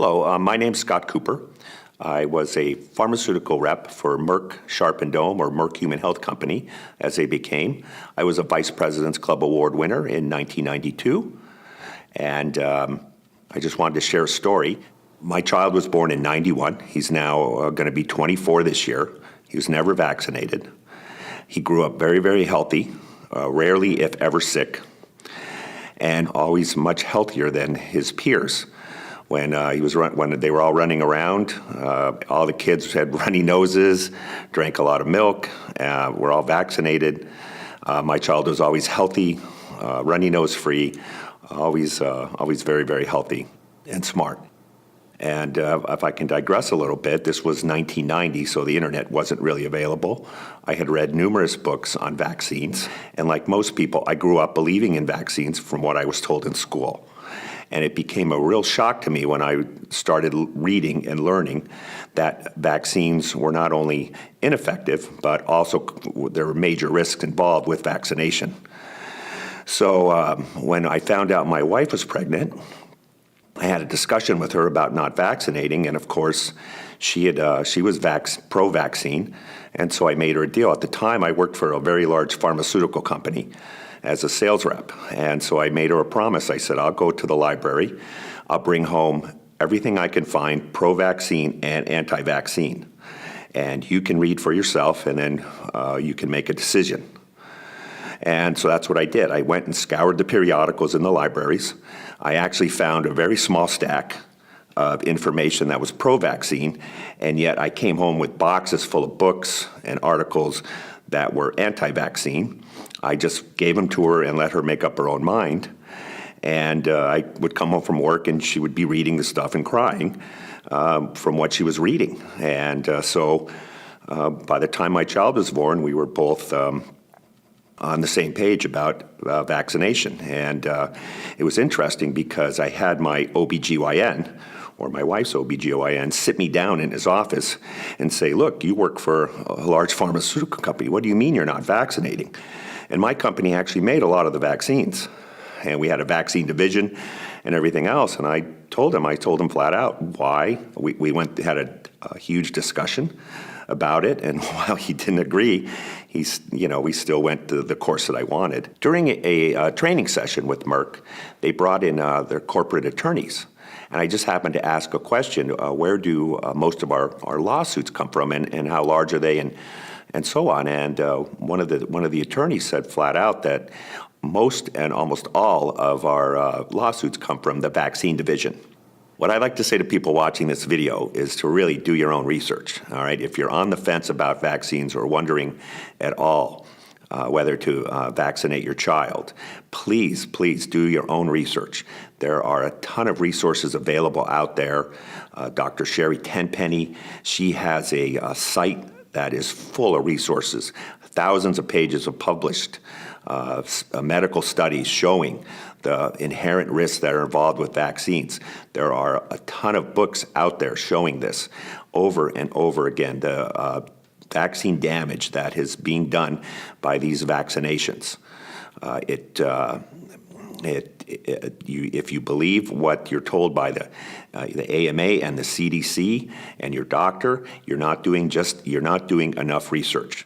Hello, my name's Scott Cooper. I was a pharmaceutical rep for Merck Sharp and Dome, or Merck Human Health Company, as they became. I was a Vice President's Club Award winner in 1992, and I just wanted to share a story. My child was born in 91. He's now going to be 24 this year. He was never vaccinated. He grew up very, very healthy, rarely if ever sick, and always much healthier than his peers. When they were all running around, all the kids had runny noses, drank a lot of milk, were all vaccinated. My child was always healthy, runny nose free, always very, very healthy and smart. And if I can digress a little bit, this was 1990, so the internet wasn't really available. I had read numerous books on vaccines, and like most people, I grew up believing in vaccines from what I was told in school. And it became a real shock to me when I started reading and learning that vaccines were not only ineffective, but also there were major risks involved with vaccination. So when I found out my wife was pregnant, I had a discussion with her about not vaccinating, and of course, she was pro-vaccine, and so I made her a deal. At the time, I worked for a very large pharmaceutical company as a sales rep, and so I made her a promise. I said, I'll go to the library, I'll bring home everything I can find pro-vaccine and anti-vaccine, and you can read for yourself, and then you can make a decision. And so that's what I did. I went and scoured the periodicals in the libraries. I actually found a very small stack of information that was pro-vaccine, and yet I came home with boxes full of books and articles that were anti-vaccine. I just gave them to her and let her make up her own mind. And I would come home from work and she would be reading the stuff and crying from what she was reading. And so by the time my child was born, we were both on the same page about vaccination. And it was interesting because I had my OBGYN, or my wife's OBGYN, sit me down in his office and say, look, you work for a large pharmaceutical company. What do you mean you're not vaccinating? And my company actually made a lot of the vaccines. And we had a vaccine division and everything else. And I told him flat out why. We had a huge discussion about it, and while he didn't agree, we still went to the course that I wanted. During a training session with Merck, they brought in their corporate attorneys, and I just happened to ask a question: where do most of our lawsuits come from, and how large are they, and so on? And one of the attorneys said flat out that most and almost all of our lawsuits come from the vaccine division. What I'd like to say to people watching this video is to really do your own research, all right? If you're on the fence about vaccines or wondering at all whether to vaccinate your child, please do your own research. There are a ton of resources available out there. Dr. Sherry Tenpenny, she has a site that is full of resources, thousands of pages of published medical studies showing the inherent risks that are involved with vaccines. There are a ton of books out there showing this over and over again, the vaccine damage that is being done by these vaccinations. If you believe what you're told by the AMA and the CDC and your doctor, you're not doing enough research.